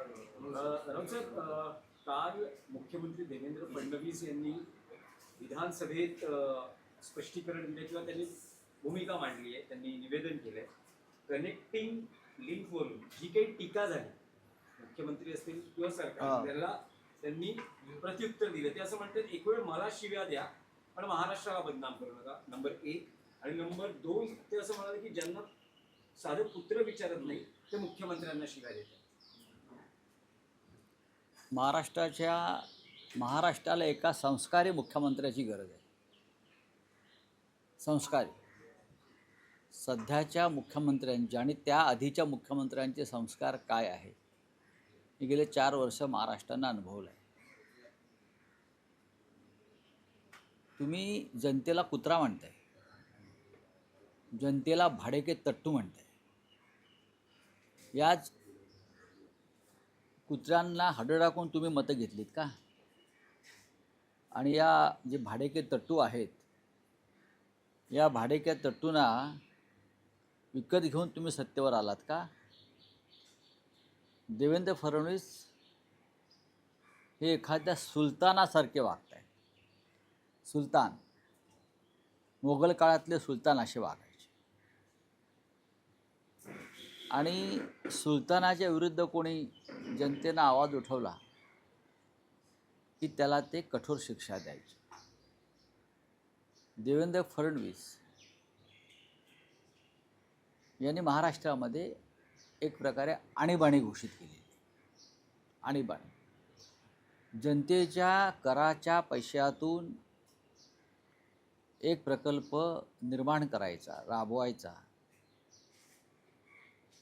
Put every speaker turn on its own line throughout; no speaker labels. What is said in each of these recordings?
राऊत साहेब, काल मुख्यमंत्री देवेंद्र फडणवीस यांनी विधानसभेत स्पष्टीकरण दिले किंवा त्यांनी भूमिका मांडली आहे, त्यांनी निवेदन केलंय. कनेक्टिंग लिंकवरून जी काही टीका झाली, मुख्यमंत्री असतील किंवा सरकार, त्याला त्यांनी प्रत्युत्तर दिलं. ते असं म्हणतात, एक वेळ मला शिव्या द्या पण महाराष्ट्राला बदनाम करू नका. नंबर 1. आणि नंबर 2, ते असं म्हणाले की ज्यांना साधं पुत्र विचारत नाही ते मुख्यमंत्र्यांना शिव्या देतात.
महाराष्ट्राला एका संस्कारी मुख्यमंत्र्याची गरज आहे. संस्कारी. सध्याच्या मुख्यमंत्र्यांचे आणि त्या आधीच्या मुख्यमंत्र्यांचे संस्कार काय आहे हे गेले 4 वर्ष महाराष्ट्रानं अनुभवलं आहे. तुम्ही जनतेला कुत्रा म्हणताय, जनतेला भाडेके तट्टू म्हणताय. याच कुत्र्यांना हाडं टाकून तुम्ही मतं घेतलीत का? आणि या जे भाडेके तट्टू आहेत, या भाडेके तट्टूंना विकत घेऊन तुम्ही सत्तेवर आलात का? देवेंद्र फडणवीस हे एखाद्या सुलतानासारखे वागत आहेत. सुलतान, मोगल काळातले सुलतान असे वागायचे. आणि सुलतानाच्या विरुद्ध कोणी जनतेनं आवाज उठवला की त्याला ते कठोर शिक्षा द्यायची. देवेंद्र फडणवीस यांनी महाराष्ट्रामध्ये एक प्रकारे आणीबाणी घोषित केली. आणीबाणी. जनतेच्या कराच्या पैशातून एक प्रकल्प निर्माण करायचा, राबवायचा.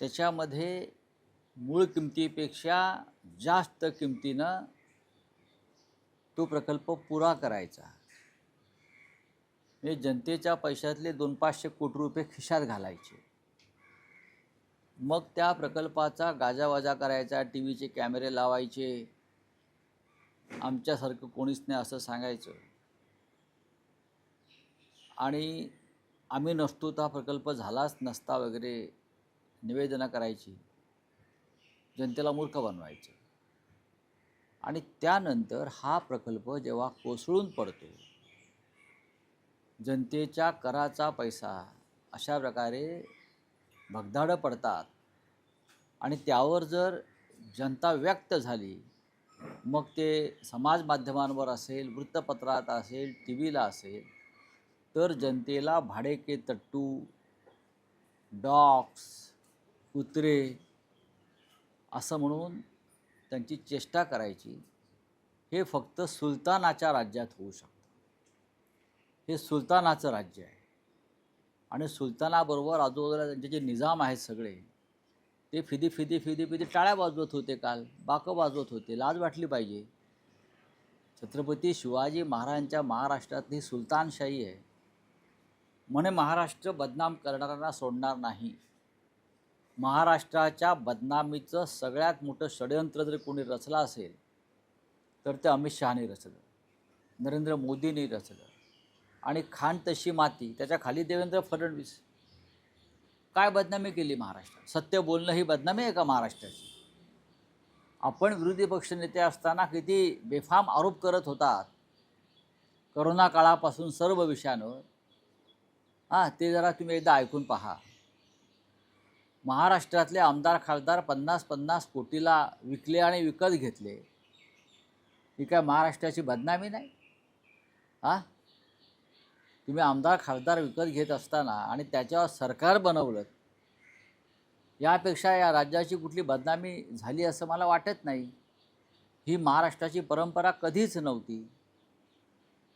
त्याच्यामध्ये मूळ किमतीपेक्षा जास्त किमतीनं तो प्रकल्प पुरा करायचा. म्हणजे जनतेच्या पैशातले 200-500 कोटी रुपये खिशात घालायचे. मग त्या प्रकल्पाचा गाजावाजा करायचा, टी व्हीचे कॅमेरे लावायचे, आमच्यासारखं कोणीच नाही असं सांगायचं. आणि आम्ही नसतो तर हा प्रकल्प झालाच नसता वगैरे निवेदनं करायची. जनतेला मूर्ख बनवायचं. आणि त्यानंतर हा प्रकल्प जेव्हा कोसळून पडतो, जनतेच्या कराचा पैसा अशा प्रकारे भगदाडं पडतात आणि त्यावर जर जनता व्यक्त झाली, मग ते समाज माध्यमांवर असेल, वृत्तपत्रात असेल, टी व्हीला असेल, तर जनतेला भाडेके तट्टू, डॉग्स, कुत्रे असं म्हणून त्यांची चेष्टा करायची. हे फक्त सुलतानाच्या राज्यात होऊ शकतं. हे सुलतानाचं राज्य आहे. आणि सुलतानाबरोबर आजूबाजूला त्यांचे जे निजाम आहेत सगळे, ते फिदी टाळ्या वाजवत होते. काल बाकं वाजवत होते. लाज वाटली पाहिजे. छत्रपती शिवाजी महाराजांच्या महाराष्ट्रातली सुलतानशाही आहे. म्हणे महाराष्ट्र बदनाम करणाऱ्यांना सोडणार नाही. महाराष्ट्राच्या बदनामीचं सगळ्यात मोठं षडयंत्र जर कोणी रचलं असेल तर ते अमित शहानी रचलं, नरेंद्र मोदींनी रचलं. आणि खाण तशी माती, त्याच्या खाली देवेंद्र फडणवीस. काय बदनामी केली महाराष्ट्रात? सत्य बोलणं ही बदनामी आहे का महाराष्ट्राची? आपण विरोधी पक्षनेते असताना किती बेफाम आरोप करत होतात करोना काळापासून सर्व विषयांवर. ते जरा तुम्ही एकदा ऐकून पहा. महाराष्ट्रातले आमदार खासदार 50-50 कोटीला विकले आणि विकत घेतले. ही काय महाराष्ट्राची बदनामी नाही? तुम्ही आमदार खासदार विकत घेत असताना आणि त्याच्यावर सरकार बनवलं, यापेक्षा या राज्याची कुठली बदनामी झाली असं मला वाटत नाही. ही महाराष्ट्राची परंपरा कधीच नव्हती.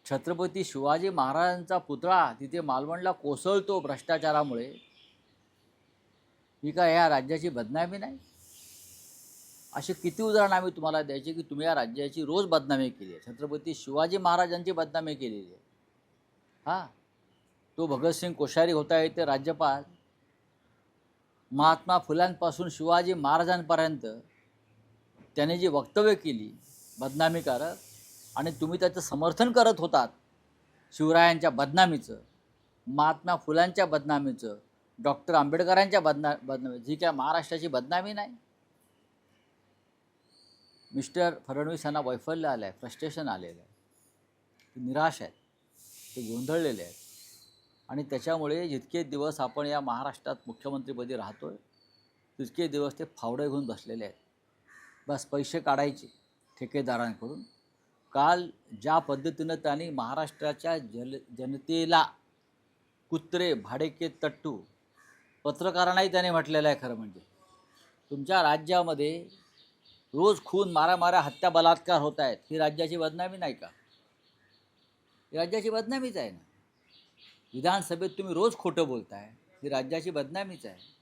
छत्रपती शिवाजी महाराजांचा पुतळा तिथे मालवणला कोसळतो भ्रष्टाचारामुळे, ही काय या राज्याची बदनामी नाही? अशी किती उदाहरणं आम्ही तुम्हाला द्यायची की तुम्ही या राज्याची रोज बदनामी केली आहे. छत्रपती शिवाजी महाराजांची बदनामी केलेली आहे. तो भगतसिंग कोश्यारी होता इथे राज्यपाल. महात्मा फुल्यांपासून शिवाजी महाराजांपर्यंत त्याने जी वक्तव्य केली बदनामीकारक, आणि तुम्ही त्याचं समर्थन करत होतात. शिवरायांच्या बदनामीचं, महात्मा फुल्यांच्या बदनामीचं, डॉक्टर आंबेडकरांच्या बदनामी, जी काय महाराष्ट्राची बदनामी नाही? मिस्टर फडणवीस यांना वैफल्य आलं आहे, फ्रस्ट्रेशन आलेलं आहे, ते निराश आहेत, ते गोंधळलेले आहेत आणि त्याच्यामुळे जितके दिवस आपण या महाराष्ट्रात मुख्यमंत्रीपदी राहतो आहे तितके दिवस ते फावडे घेऊन बसलेले आहेत. बस पैसे काढायचे ठेकेदारांकडून. काल ज्या पद्धतीनं त्यांनी महाराष्ट्राच्या जनतेला कुत्रे, भाडेके, तट्टू, पत्रकारांनाही त्याने म्हटलेलं आहे, खरं म्हणजे तुमच्या राज्यामध्ये रोज खून, मारामाऱ्या, हत्या, बलात्कार होत आहेत, ही राज्याची बदनामी नाही का? ही राज्याची बदनामीच आहे ना. विधानसभेत तुम्ही रोज खोटं बोलताय, ही राज्याची बदनामीच आहे.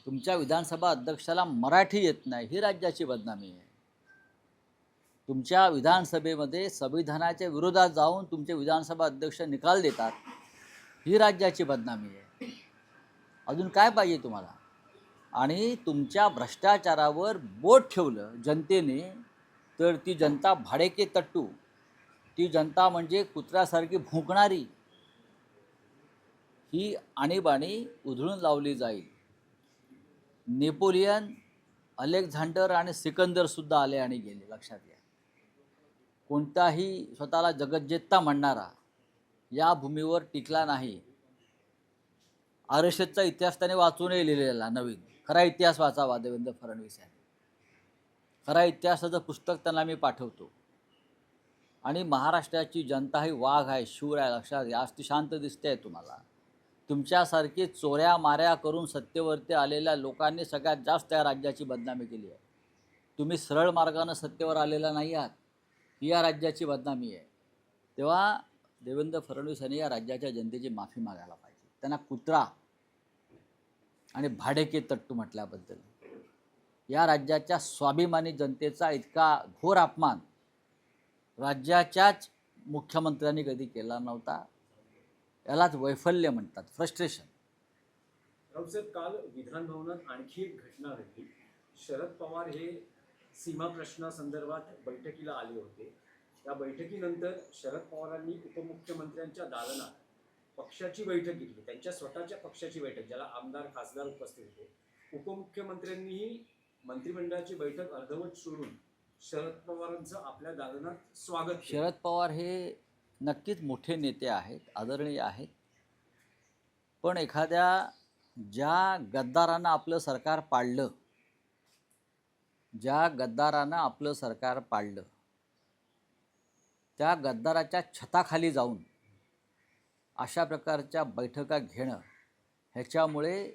तुमच्या विधानसभा अध्यक्षाला मराठी येत नाही, ही राज्याची बदनामी आहे. तुमच्या विधानसभेमध्ये संविधानाच्या विरोधात जाऊन तुमचे विधानसभा अध्यक्ष निकाल देतात, ही राज्याची बदनामी आहे. अजून काय पाहिजे तुम्हाला? आणि तुमच्या भ्रष्टाचारावर बोट ठेवलं जनतेने तर ती जनता भाडेके तट्टू, ती जनता म्हणजे कुत्र्यासारखी भुंकणारी, ही आणीबाणी उधळून लावली जाईल. नेपोलियन, अलेक्झांडर आणि सिकंदरसुद्धा आले आणि गेले, लक्षात घ्या. कोणताही स्वतःला जगज्जेता म्हणणारा या भूमीवर टिकला नाही. आरएसएसचा इतिहास त्याने वाचूनही लिहिलेला नवीन. खरा इतिहास वाचावा देवेंद्र फडणवीस यांनी. खरा इतिहासाचं पुस्तक त्यांना मी पाठवतो. आणि महाराष्ट्राची जनता ही वाघ आहे, शूर आहे, लक्षात घ्या. आज ती शांत दिसते आहे तुम्हाला. तुमच्यासारखी चोऱ्या माऱ्या करून सत्तेवरती आलेल्या लोकांनी सगळ्यात जास्त या राज्याची बदनामी केली आहे. तुम्ही सरळ मार्गानं सत्तेवर आलेला नाही आहात, ही या राज्याची बदनामी आहे. तेव्हा देवेंद्र फडणवीस यांनी या राज्याच्या जनतेची माफी मागायला पाहिजे. त्यांना कुत्रा आणि भाडेके तट्टू म्हटल्याबद्दल या राज्याच्या स्वाभिमानी जनतेचा इतका घोर अपमान राज्याच्याच मुख्यमंत्र्यांनी कधी केला नव्हता. यालाच वैफल्य म्हणतात, फ्रस्ट्रेशन.
राऊतसाहेब, काल विधान भवनात आणखी एक घटना घडली. शरद पवार हे सीमा प्रश्नासंदर्भात बैठकीला आले होते. या बैठकीनंतर शरद पवारांनी उपमुख्यमंत्र्यांच्या दालनात पक्षाची बैठक घेतली, त्यांच्या स्वतःच्या पक्षाची बैठक, ज्याला आमदार खासदार उपस्थित होते. उपमुख्यमंत्र्यांनीही मंत्रिमंडळाची बैठक अर्धवट सोडून शरद पवारांचं आपल्या दालनात स्वागत केलं.
शरद पवार हे नक्कीच मोठे नेते आहेत, आदरणीय आहेत. पण एखाद्या ज्या गद्दारानं आपलं सरकार पाडलं, ज्या गद्दारानं आपलं सरकार पाडलं, त्या गद्दाराच्या छताखाली जाऊन अशा प्रकारच्या बैठका घेणं, ह्याच्यामुळे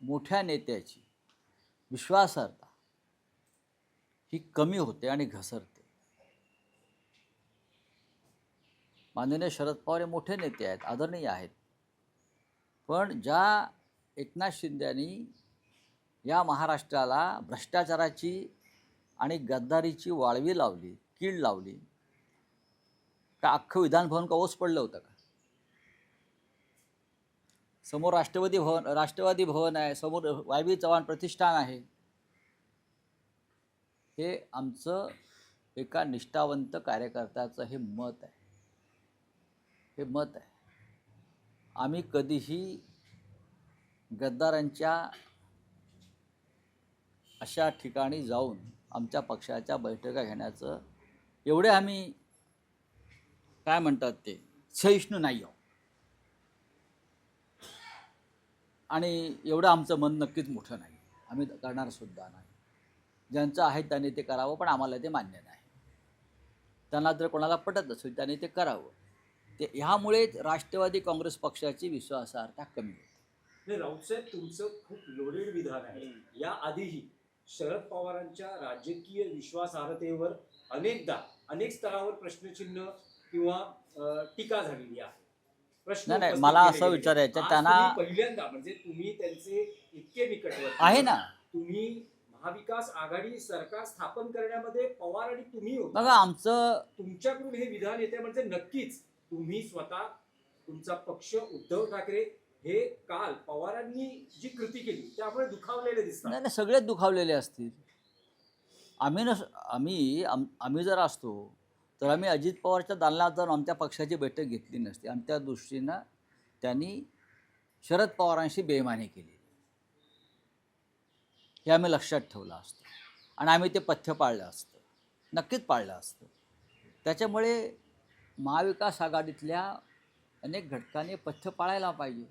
मोठ्या नेत्याची विश्वासार्हता ही कमी होते आणि घसरते. माननीय शरद पवार हे मोठे नेते आहेत, आदरणीय आहेत. पण ज्या एकनाथ शिंदेंनी या महाराष्ट्राला भ्रष्टाचाराची आणि गद्दारीची वाळवी लावली, कीड लावली, का अख्खं विधानभवन का ओस पडलं होतं का? समोर राष्ट्रवादी भवन आहे, समोर वाय.बी. चव्हाण प्रतिष्ठान आहे. हे आमचं एका निष्ठावंत कार्यकर्त्याचं हे मत आहे, हे मत आहे. आम्ही कधीही गद्दारांच्या अशा ठिकाणी जाऊन आमच्या पक्षाच्या बैठका घेण्याचं एवढे आम्ही काय म्हणतात ते सहिष्णू नाही आहोत. आणि एवढं आमचं मन नक्कीच मोठं नाही, आम्ही करणार सुद्धा नाही. ज्यांचं आहे त्यांनी ते करावं, पण आम्हाला ते मान्य नाही. त्यांना जर कोणाला पटत असेल त्याने ते करावं. ते ह्यामुळे राष्ट्रवादी काँग्रेस पक्षाची विश्वासार्हता कमी होते.
राऊतसाहेब, तुमचं खूप लोडेड विधान आहे. या आधीही शरद पवारांच्या राजकीय विश्वासार्हतेवर अनेक स्तरावर प्रश्नचिन्ह किंवा टीका झालेली आहे. प्रश्न
नाही, मला असं विचारायचं, त्यांना
पहिल्यांदा म्हणजे तुम्ही त्यांचे इतके निकटवर्ती
आहे ना,
तुम्ही महाविकास आघाडी सरकार स्थापन करण्यामध्ये पवार आणि तुम्ही होता.
बघा, आमचं
तुमच्याकडून हे विधान येते म्हणजे नक्कीच तुम्ही स्वतः, तुमचा पक्ष, उद्धव ठाकरे हे काल पवारांनी जी कृती केली त्यामुळे दुखावलेले दिसतात.
नाही, सगळेच दुखावलेले असतील. आम्ही जर असतो तर आम्ही अजित पवारच्या दालनात जाऊन आमच्या पक्षाची बैठक घेतली नसती. आमच्या दृष्टीनं त्यांनी शरद पवारांशी बेईमानी केली, हे आम्ही लक्षात ठेवलं असतं. आणि आम्ही ते पथ्य पाळलं असतं, नक्कीच पाळलं असतं. त्याच्यामुळे महाविकास आघाडीतल्या अनेक घटकांनी पथ्य पाळायला पाहिजे.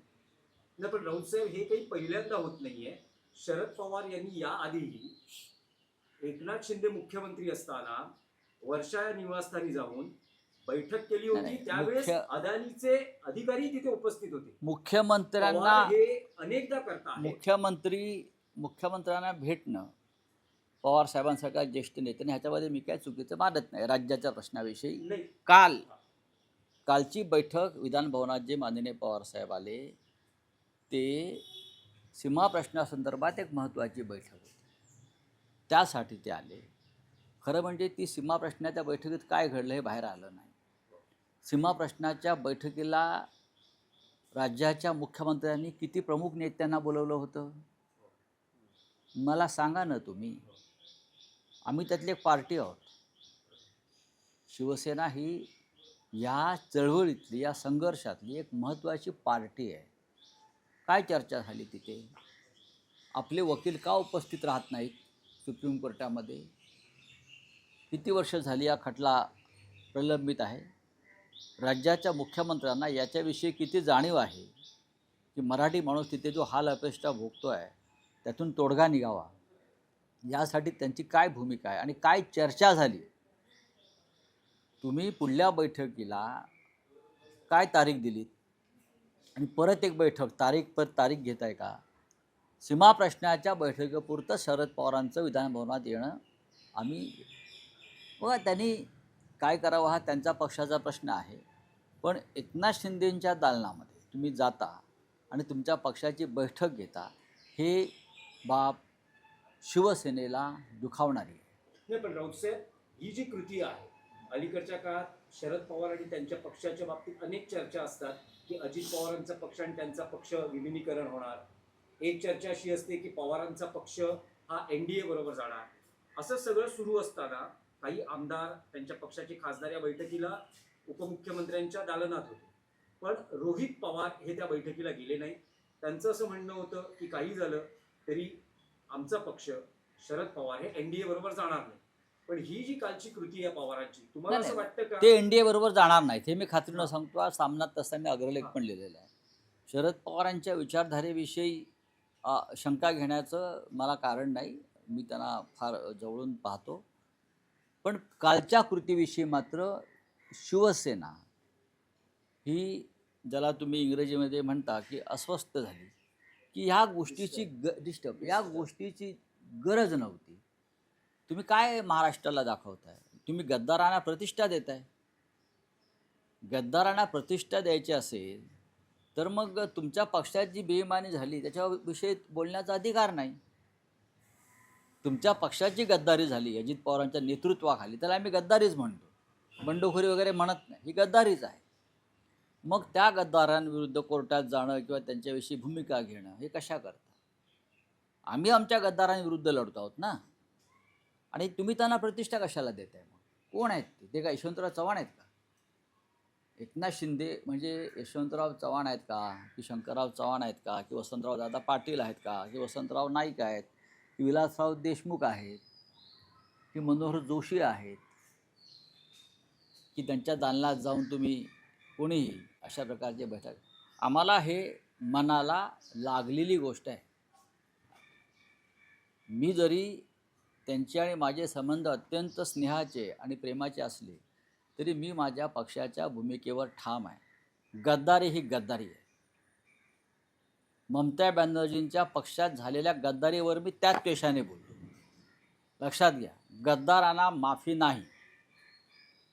नाही, पण राऊत साहेब हे काही पहिल्यांदा होत नाहीये. शरद पवार यांनी याआधीही एकनाथ शिंदे मुख्यमंत्री असताना वर्षा या निवासस्थानी जाऊन बैठक केली
नाही,
होती.
नाही,
त्यावेळेस अदानीचे अधिकारी तिथे उपस्थित होते.
मुख्यमंत्र्यांना
पवार हे अनेकदा करतात.
मुख्यमंत्र्यांना भेटणं पवार साहेबांसारख्या ज्येष्ठ नेत्याने ह्याच्यामध्ये मी काय चुकीचं मानत नाही. राज्याच्या प्रश्नाविषयी
नाही,
कालची बैठक विधानभवनात जे माननीय पवारसाहेब आले ते सीमा प्रश्नासंदर्भात एक महत्त्वाची बैठक होती, त्यासाठी ते आले. खरं म्हणजे ती सीमा प्रश्नाच्या बैठकीत काय घडलं हे बाहेर आलं नाही. सीमा प्रश्नाच्या बैठकीला राज्याच्या मुख्यमंत्र्यांनी किती प्रमुख नेत्यांना बोलवलं होतं मला सांगा ना तुम्ही. आम्ही त्यातली एक पार्टी आहोत. शिवसेना ही या चळवळीतली, या संघर्षातली एक महत्त्वाची पार्टी आहे. काय चर्चा झाली तिथे? आपले वकील का उपस्थित राहत नाहीत सुप्रीम कोर्टामध्ये? किती वर्ष झाली हा खटला प्रलंबित आहे? राज्याच्या मुख्यमंत्र्यांना याच्याविषयी किती जाणीव आहे की मराठी माणूस तिथे जो हाल अपेष्टा भोगतो आहे त्यातून तोडगा निघावा, यासाठी त्यांची काय भूमिका आहे आणि काय चर्चा झाली? तुम्ही पुढल्या बैठकीला काय तारीख दिलीत आणि परत एक बैठक तारीख घेत आहे का? सीमा प्रश्नाच्या बैठकीपुरतं शरद पवारांचं विधानभवनात येणं आम्ही बघा, त्यांनी काय करावं हा त्यांचा पक्षाचा प्रश्न आहे. पण एकनाथ शिंदेंच्या दालनामध्ये तुम्ही जाता आणि तुमच्या पक्षाची बैठक घेता, हे बाब शिवसेनेला दुखावणारी आहे.
नाही, पण राऊत साहेब ही जी कृती आहे, अलीकडच्या काळात शरद पवार आणि त्यांच्या पक्षाच्या बाबतीत अनेक चर्चा असतात की अजित पवारांचा पक्ष आणि त्यांचा पक्ष विलिनीकरण होणार. एक चर्चा अशी असते की पवारांचा पक्ष हा NDA बरोबर जाणार. असं सगळं सुरू असताना काही आमदार, त्यांच्या पक्षाचे खासदार या बैठकीला उपमुख्यमंत्र्यांच्या दालनात होते. पण रोहित पवार हे त्या बैठकीला गेले नाही. त्यांचं असं म्हणणं होतं की काही झालं तरी आमचा पक्ष शरद पवार हे NDA बरोबर जाणार नाही. पण ही जी कालची कृती आहे पवारांची, तुम्हाला असं वाटतं का?
ते NDA बरोबर जाणार नाहीत हे मी खात्रीनं सांगतो. आज सामनात तसा मी अग्रलेख पण लिहिलेला आहे. शरद पवारांच्या विचारधारेविषयी शंका घेण्याचं मला कारण नाही. मी त्यांना फार जवळून पाहतो. पण कालच्या कृतीविषयी मात्र शिवसेना ही, ज्याला तुम्ही इंग्रजीमध्ये म्हणता की अस्वस्थ झाली, की ह्या गोष्टीची या गोष्टीची गरज नव्हती. तुम्ही काय महाराष्ट्राला दाखवताय? तुम्ही गद्दारांना प्रतिष्ठा देताय. गद्दारांना प्रतिष्ठा द्यायची असेल तर मग तुमच्या पक्षात जी बेईमानी झाली त्याच्याविषयी बोलण्याचा अधिकार नाही. तुमच्या पक्षाची गद्दारी झाली अजित पवारांच्या नेतृत्वाखाली, त्याला आम्ही गद्दारीच म्हणतो, बंडखोरी वगैरे म्हणत नाही. ही गद्दारीच आहे. मग त्या गद्दारांविरुद्ध कोर्टात जाणं किंवा त्यांच्याविषयी भूमिका घेणं हे कशा करता? आम्ही आमच्या गद्दारांविरुद्ध लढतो आहोत ना. आणि तुम्ही त्यांना प्रतिष्ठा कशाला देताय? मग कोण आहेत ते? ते का यशवंतराव चव्हाण आहेत का? एकनाथ शिंदे म्हणजे यशवंतराव चव्हाण आहेत का, की शंकरराव चव्हाण आहेत का, की वसंतराव दादा पाटील आहेत का, की वसंतराव नाईक आहेत, की विलासराव देशमुख आहेत, की मनोहर जोशी आहेत, की त्यांच्या दालनात जाऊन तुम्ही कोणीही अशा प्रकारचे बैठक? आम्हाला हे मनाला लागलेली गोष्ट आहे. मी जरी त्यांचे आणि माझे संबंध अत्यंत स्नेहाचे आणि प्रेमाचे असले तरी मी माझ्या पक्षाच्या भूमिकेवर ठाम आहे. गद्दारी ही गद्दारी आहे. ममता बॅनर्जींच्या पक्षात झालेल्या गद्दारीवर मी त्याच पेशाने बोलतो. लक्षात घ्या, गद्दारांना माफी नाही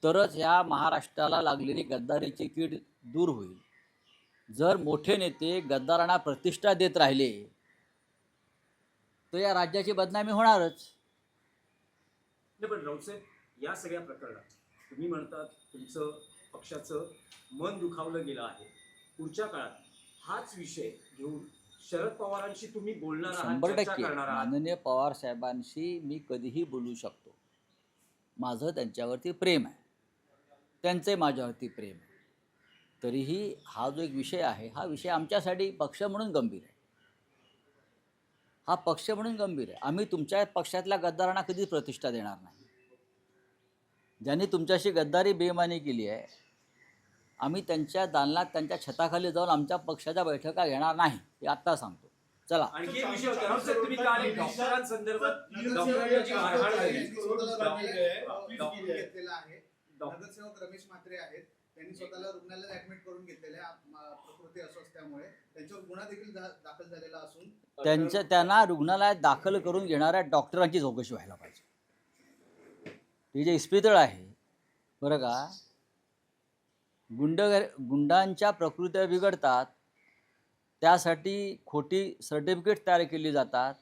तरच ह्या महाराष्ट्राला लागलेली गद्दारीची कीड दूर होईल. जर मोठे नेते गद्दारांना प्रतिष्ठा देत राहिले तर या राज्याची बदनामी होणारच.
नाही, पण राऊत साहेब या सगळ्या प्रकरणात तुम्ही म्हणतात तुमचं पक्षाचं मन दुखावलं गेलं आहे. पुढच्या काळात हाच विषय घेऊन शरद पवारांशी तुम्ही बोलणार आहात,
100%
चर्चा करणार आहात?
माननीय पवार साहेबांशी मी कधीही बोलू शकतो. माझं त्यांच्यावरती प्रेम आहे, त्यांचे माझ्यावरती प्रेम आहे. तरीही हा जो एक विषय आहे हा विषय आमच्यासाठी पक्ष म्हणून गंभीर आहे. हा पक्ष म्हणून गंभीर आहे. आम्ही तुमच्या पक्षातल्या गद्दारांना कधीच प्रतिष्ठा देणार नाही. ज्यांनी तुमच्याशी गद्दारी बेईमानी केली आहे, आम्ही त्यांच्या दालनात त्यांच्या छताखाली जाऊन आमच्या पक्षाच्या बैठका घेणार नाही, हे आत्ता सांगतो. चला.
आणखी एक विषय होता राऊत साहेब, तुम्ही काल एक डॉक्टरांसंदर्भात डॉक्टरांची मारहाण झाली.
नगरसेवक रमेश म्हात्रे आहेत, त्यांनी स्वतःला रुग्णालयात ऍडमिट करून घेतलेले प्रकृती अस्वस्थ्यामुळे. त्यांच्यावर गुन्हा देखील दाखल झालेला असून
त्यांना रुग्णालयात दाखल करून घेणाऱ्या डॉक्टरांची चौकशी व्हायला पाहिजे. ते जे इस्पितळ आहे बरं का, गुंडांच्या प्रकृत्या बिघडतात, त्यासाठी खोटी सर्टिफिकेट तयार केली जातात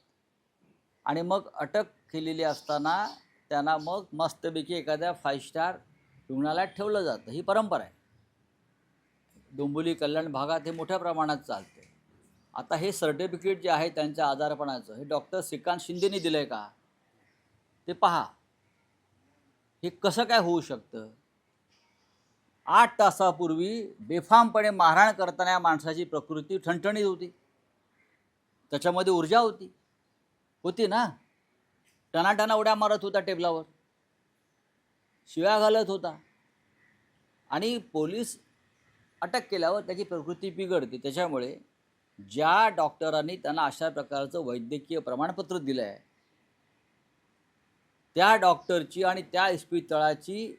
आणि मग अटक केलेली असताना त्यांना मग मस्तपैकी एखाद्या 5 स्टार रुग्णालयात ठेवलं जातं. ही परंपरा आहे. डोंबिवली कल्याण भागात हे मोठ्या प्रमाणात चालते. आता हे सर्टिफिकेट जे आहे त्यांच्या आजारपणाचं, हे डॉक्टर श्रीकांत शिंदेनी दिलं आहे का, ते पहा. हे कसं काय होऊ शकतं? 8 तासापूर्वी बेफामपणे मारहाण करताना या माणसाची प्रकृती ठणठणीत होती, त्याच्यामध्ये ऊर्जा होती ना. टनाटना उड्या मारत होता टेबलावर, शिव्या घालत होता, आणि पोलीस अटक केल्यावर त्याची प्रकृती बिघडते. त्याच्यामुळे ज्या डॉक्टरांनी त्यांना अशा प्रकारचं वैद्यकीय प्रमाणपत्र दिलं आहे, त्या डॉक्टरची आणि त्या इस्पितळाची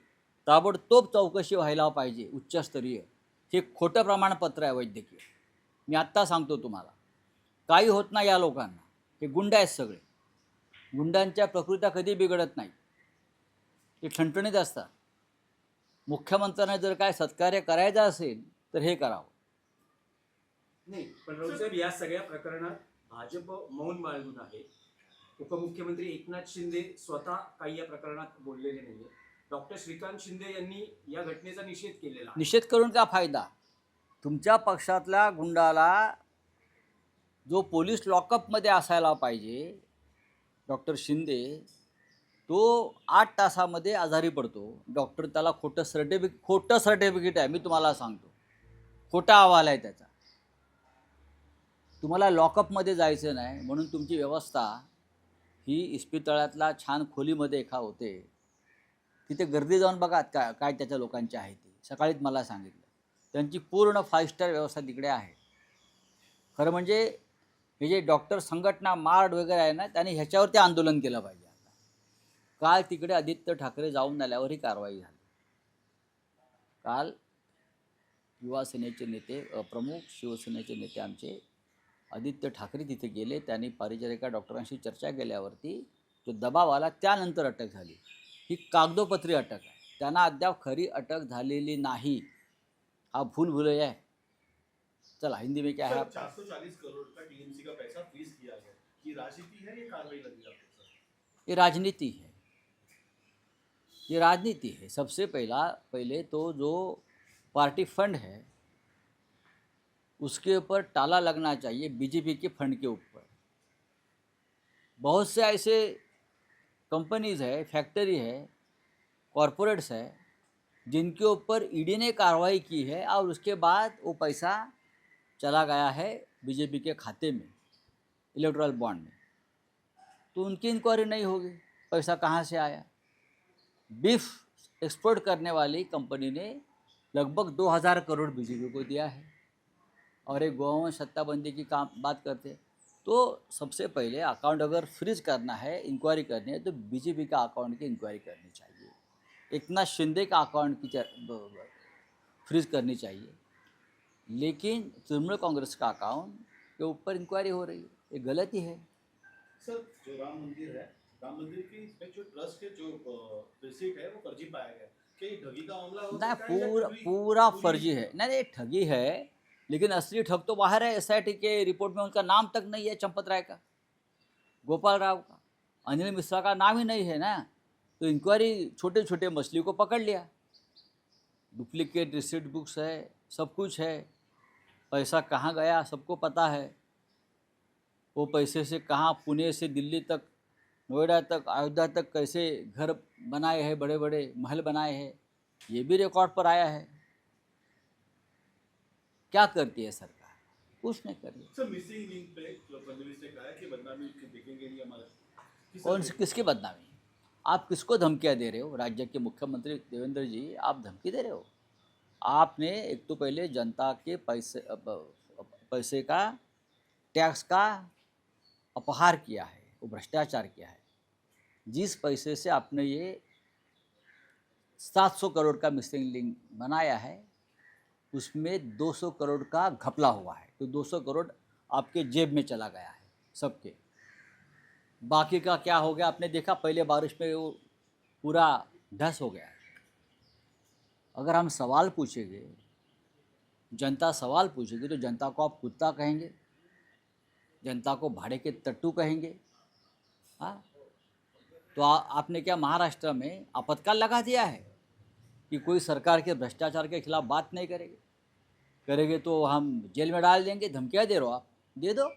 ताबडतोब चौकशी व्हायला पाहिजे, उच्चस्तरीय. हे खोटं प्रमाणपत्र आहे वैद्यकीय. मी आत्ता सांगतो तुम्हाला, काही होत नाही या लोकांना. हे गुंड आहेत सगळे. गुंडांच्या प्रकृत्या कधी बिघडत नाही, ते ठणठणीत असतात. मुख्यमंत्र्यांना जर काय सत्कार्य करायचं असेल तर हे करावं.
नाही, पण राऊत साहेब, या सगळ्या प्रकरणात भाजप मौन बाळगून आहे. उपमुख्यमंत्री एकनाथ शिंदे स्वतः काही या प्रकरणात बोललेले नाहीये. डॉक्टर श्रीकांत शिंदे यांनी या घटनेचा निषेध केलेला आहे.
निषेध करून का फायदा? तुमच्या पक्षातल्या गुंडाला जो पोलीस लॉकअपमध्ये असायला पाहिजे, डॉक्टर शिंदे, तो 8 तासामध्ये आजारी पडतो. डॉक्टर त्याला खोटं सर्टिफिकेट आहे, मी तुम्हाला सांगतो, खोटा अहवाल आहे त्याचा. तुम्हाला लॉकअपमध्ये जायचं नाही म्हणून तुमची व्यवस्था ही इस्पितळातल्या छान खोलीमध्ये होते. तिथे गर्दी जाऊन बघा काय त्याच्या लोकांची आहे ती. सकाळीच मला सांगितलं, त्यांची पूर्ण 5 स्टार व्यवस्था तिकडे आहे. खरं म्हणजे हे जे डॉक्टर संघटना मार्ड वगैरे आहे ना, त्यांनी ह्याच्यावरती आंदोलन केलं पाहिजे. आता काल तिकडे आदित्य ठाकरे जाऊन आल्यावर ही कारवाई झाली. काल युवा सेनेचे नेते, प्रमुख शिवसेनेचे नेते आमचे आदित्य ठाकरे तिथे गेले. त्यांनी परिचारिका डॉक्टरांशी चर्चा केल्यावरती जो दबाव आला, त्यानंतर अटक झाली. ही कागदोपत्री अटक आहे, त्यांना अद्याप खरी अटक झालेली नाही. हा भूलभुलैया है. चला, हिंदी में क्या है?
440 करोड़ का टीएमसी का पैसा फ्रीज किया गया, ये राजनीति है, ये कार्रवाई लगी आपको?
ये राजनीति है, ये राजनीति है. सबसे पहले तो जो पार्टी फंड है उसके ऊपर ताला लगना चाहिए, बीजेपी के फंड के ऊपर. बहुत से ऐसे कंपनीज़ है, फैक्ट्री है, कॉरपोरेट्स है, जिनके ऊपर ईडी ने कार्रवाई की है और उसके बाद वो पैसा चला गया है बीजेपी के खाते में, इलेक्टोरल बॉन्ड में. तो उनकी इंक्वायरी नहीं होगी, पैसा कहाँ से आया. बीफ एक्सपोर्ट करने वाली कंपनी ने लगभग 2000 करोड़ बीजेपी को दिया है. और एक गोवंश सत्ताबंदी की बात करते, तो सबसे पहले अकाउंट अगर फ्रीज करना है, इंक्वायरी करनी है, तो बीजेपी का अकाउंट की इंक्वायरी करनी चाहिए. एकनाथ शिंदे का अकाउंट की फ्रीज करनी चाहिए. लेकिन तृणमूल कांग्रेस का अकाउंट के ऊपर इंक्वायरी हो रही है, ये गलती है.
सर, जो राम मंदिर है, राम मंदिर की इसमें जो ट्रस्ट के जो रिसीट है वो फर्जी पाया गया. क्या ये ठगी का मामला हो
नहीं,
सकता है या
पूरा फर्जी है. नहीं, ठगी है, लेकिन असली ठग तो बाहर है. SIT के रिपोर्ट में उनका नाम तक नहीं है, चंपत राय का, गोपाल राव का, अनिल मिश्रा का नाम ही नहीं है ना. तो इंक्वायरी छोटे छोटे मछली को पकड़ लिया. डुप्लीकेट रिसीट बुक्स है, सब कुछ है. पैसा कहाँ गया सबको पता है. वो पैसे से कहाँ, पुणे से दिल्ली तक, नोएडा तक, अयोध्या तक कैसे घर बनाए हैं, बड़े बड़े महल बनाए हैं, ये भी रिकॉर्ड पर आया है. क्या करती है सरकार? कुछ नहीं कर रही.
सर, मिसिंग लिंक पे फडणवीस ने कहा है कि बदनामी बदनामी देखेंगे नहीं हमारा?
कौन सी किसकी बदनामी? आप किसको धमकियाँ दे रहे हो? राज्य के मुख्यमंत्री देवेंद्र जी, आप धमकी दे रहे हो। आपने एक तो पहले जनता के पैसे का, टैक्स का अपहार किया है, वो भ्रष्टाचार किया है। जिस पैसे से आपने ये 700 करोड़ का मिसिंग लिंक बनाया है, उसमें 200 करोड़ का घपला हुआ है। तो 200 करोड़ आपके जेब में चला गया है सबके। बाकी का क्या हो गया आपने देखा, पहले बारिश में वो पूरा धस हो गया है। अगर हम सवाल पूछेंगे, जनता सवाल पूछेगी, तो जनता को आप कुत्ता कहेंगे, जनता को भाड़े के टट्टू कहेंगे। हाँ, तो आपने क्या महाराष्ट्र में आपातकाल लगा दिया है कि कोई सरकार के भ्रष्टाचार के खिलाफ बात नहीं करेंगे? करेंगे तो हम जेल में डाल देंगे। धमकियाँ दे रहे हो आप, दे दो।